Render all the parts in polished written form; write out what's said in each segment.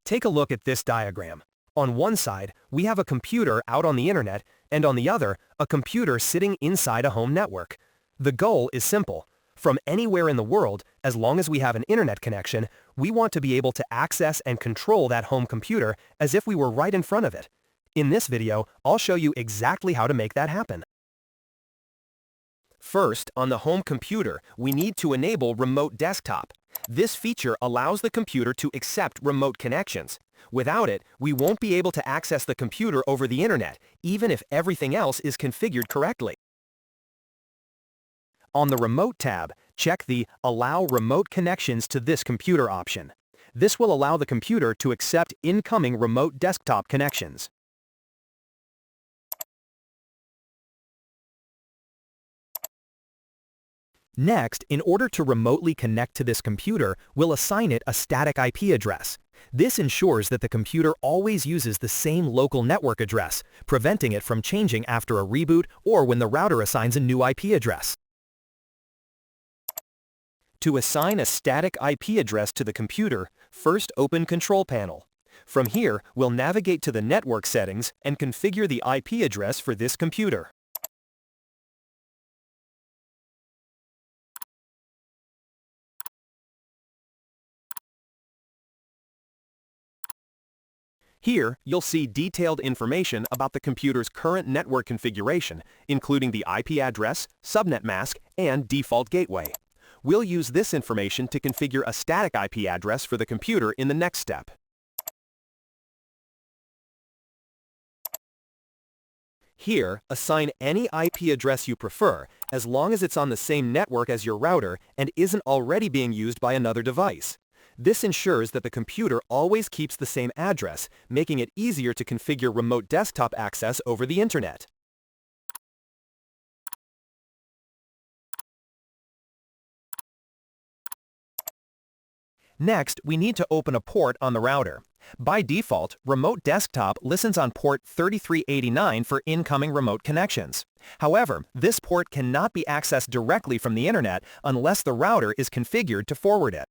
Take a look at this diagram. On one side, we have a computer out on the internet, and on the other, a computer sitting inside a home network. The goal is simple. From anywhere in the world, as long as we have an internet connection, we want to be able to access and control that home computer as if we were right in front of it. In this video, I'll show you exactly how to make that happen. First, on the home computer, we need to enable Remote Desktop. This feature allows the computer to accept remote connections. Without it, we won't be able to access the computer over the internet, even if everything else is configured correctly. On the Remote tab, check the Allow Remote Connections to this computer option. This will allow the computer to accept incoming remote desktop connections. Next, in order to remotely connect to this computer, we'll assign it a static IP address. This ensures that the computer always uses the same local network address, preventing it from changing after a reboot or when the router assigns a new IP address. To assign a static IP address to the computer, first open Control Panel. From here, we'll navigate to the network settings and configure the IP address for this computer. Here, you'll see detailed information about the computer's current network configuration, including the IP address, subnet mask, and default gateway. We'll use this information to configure a static IP address for the computer in the next step. Here, assign any IP address you prefer, as long as it's on the same network as your router and isn't already being used by another device. This ensures that the computer always keeps the same address, making it easier to configure remote desktop access over the internet. Next, we need to open a port on the router. By default, Remote Desktop listens on port 3389 for incoming remote connections. However, this port cannot be accessed directly from the internet unless the router is configured to forward it.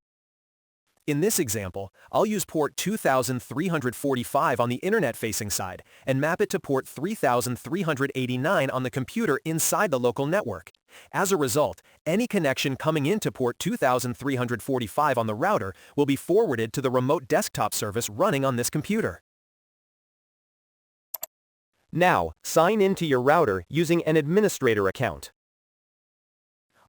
In this example, I'll use port 2345 on the internet-facing side and map it to port 3389 on the computer inside the local network. As a result, any connection coming into port 2345 on the router will be forwarded to the remote desktop service running on this computer. Now, sign into your router using an administrator account.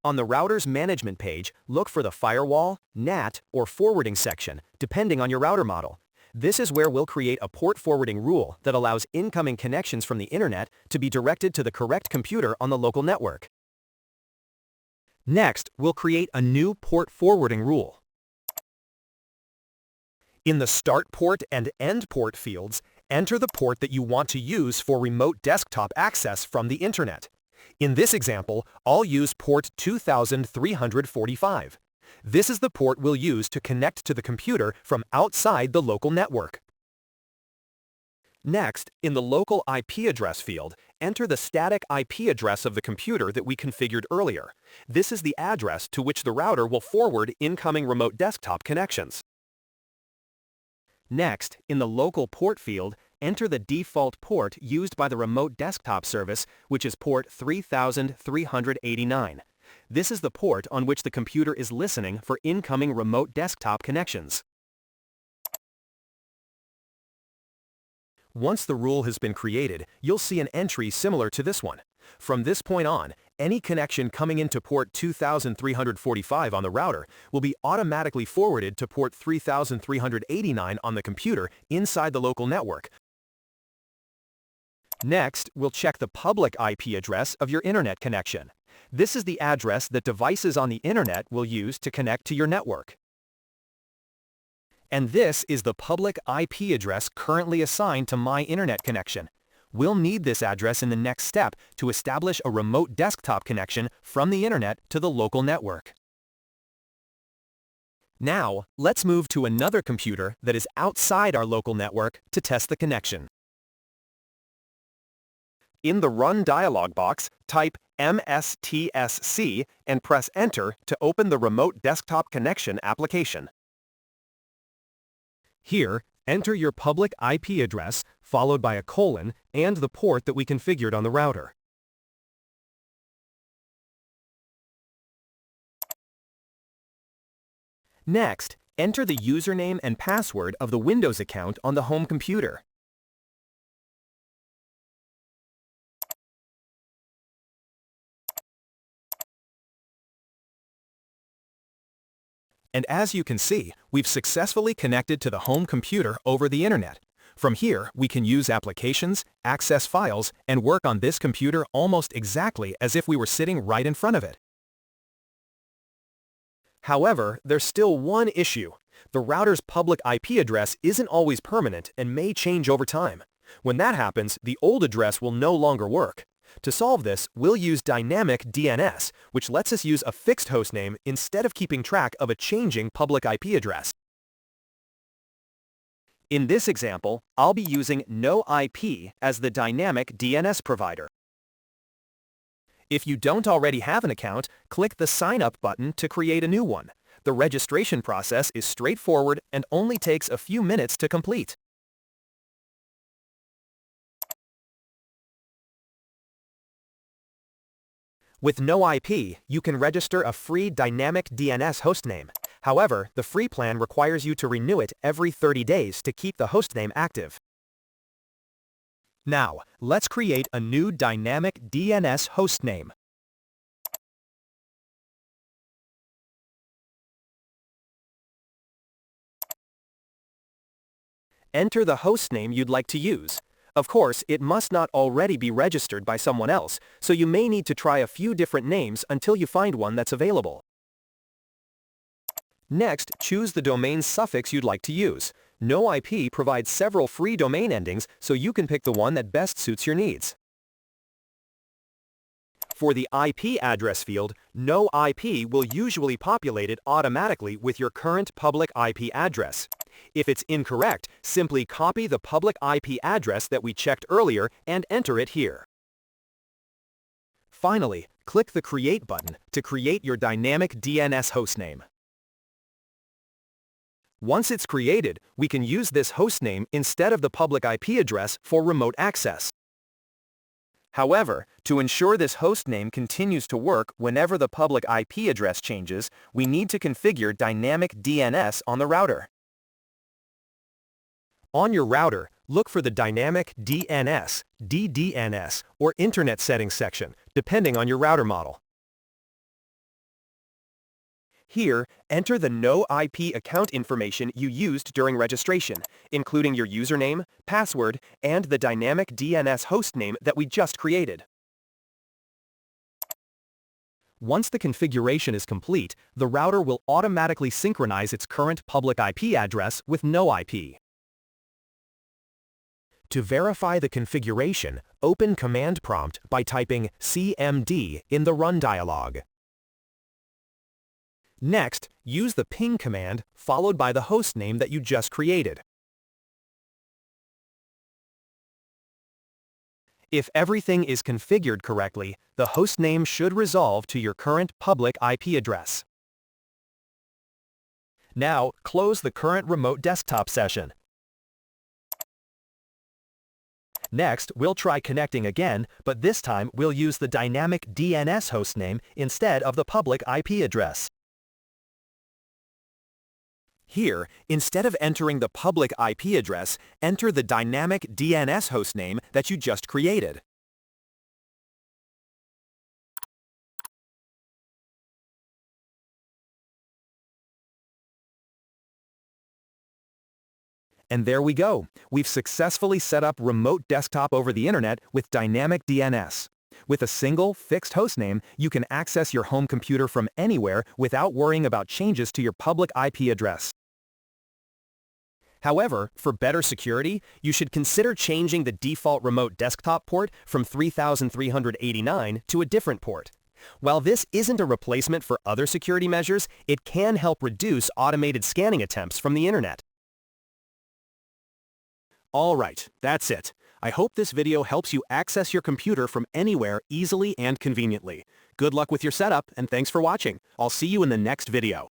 On the router's management page, look for the Firewall, NAT, or Forwarding section, depending on your router model. This is where we'll create a port forwarding rule that allows incoming connections from the internet to be directed to the correct computer on the local network. Next, we'll create a new port forwarding rule. In the Start Port and End Port fields, enter the port that you want to use for remote desktop access from the internet. In this example, I'll use port 2345. This is the port we'll use to connect to the computer from outside the local network. Next, in the Local IP address field, enter the static IP address of the computer that we configured earlier. This is the address to which the router will forward incoming remote desktop connections. Next, in the Local Port field, enter the default port used by the remote desktop service, which is port 3389. This is the port on which the computer is listening for incoming remote desktop connections. Once the rule has been created, you'll see an entry similar to this one. From this point on, any connection coming into port 2345 on the router will be automatically forwarded to port 3389 on the computer inside the local network. Next, we'll check the public IP address of your internet connection. This is the address that devices on the internet will use to connect to your network. And this is the public IP address currently assigned to my internet connection. We'll need this address in the next step to establish a remote desktop connection from the internet to the local network. Now, let's move to another computer that is outside our local network to test the connection. In the Run dialog box, type MSTSC and press Enter to open the Remote Desktop Connection application. Here, Enter your public IP address, followed by a colon, and the port that we configured on the router. Next, enter the username and password of the Windows account on the home computer. And as you can see, we've successfully connected to the home computer over the internet. From here, we can use applications, access files, and work on this computer almost exactly as if we were sitting right in front of it. However, there's still one issue. The router's public IP address isn't always permanent and may change over time. When that happens, the old address will no longer work. To solve this, we'll use Dynamic DNS, which lets us use a fixed hostname instead of keeping track of a changing public IP address. In this example, I'll be using NoIP as the Dynamic DNS provider. If you don't already have an account, click the Sign Up button to create a new one. The registration process is straightforward and only takes a few minutes to complete. With NoIP, you can register a free Dynamic DNS hostname. However, the free plan requires you to renew it every 30 days to keep the hostname active. Now, let's create a new Dynamic DNS hostname. Enter the hostname you'd like to use. Of course, it must not already be registered by someone else, so you may need to try a few different names until you find one that's available. Next, choose the domain suffix you'd like to use. NoIP provides several free domain endings, so you can pick the one that best suits your needs. For the IP address field, NoIP will usually populate it automatically with your current public IP address. If it's incorrect, simply copy the public IP address that we checked earlier and enter it here. Finally, click the Create button to create your Dynamic DNS hostname. Once it's created, we can use this hostname instead of the public IP address for remote access. However, to ensure this hostname continues to work whenever the public IP address changes, we need to configure Dynamic DNS on the router. On your router, look for the Dynamic DNS, ddns, or Internet Settings section, depending on your router model. Here, enter the NoIP account information you used during registration, including your username, password, and the Dynamic DNS hostname that we just created. Once the configuration is complete, the router will automatically synchronize its current public IP address with NoIP. To verify the configuration, open Command Prompt by typing CMD in the Run dialog. Next, use the ping command followed by the hostname that you just created. If everything is configured correctly, the hostname should resolve to your current public IP address. Now, close the current remote desktop session. Next, we'll try connecting again, but this time we'll use the Dynamic DNS hostname instead of the public IP address. Here, instead of entering the public IP address, enter the Dynamic DNS hostname that you just created. And there we go. We've successfully set up remote desktop over the internet with Dynamic DNS. With a single, fixed hostname, you can access your home computer from anywhere without worrying about changes to your public IP address. However, for better security, you should consider changing the default remote desktop port from 3389 to a different port. While this isn't a replacement for other security measures, it can help reduce automated scanning attempts from the internet. Alright, that's it. I hope this video helps you access your computer from anywhere easily and conveniently. Good luck with your setup, and thanks for watching. I'll see you in the next video.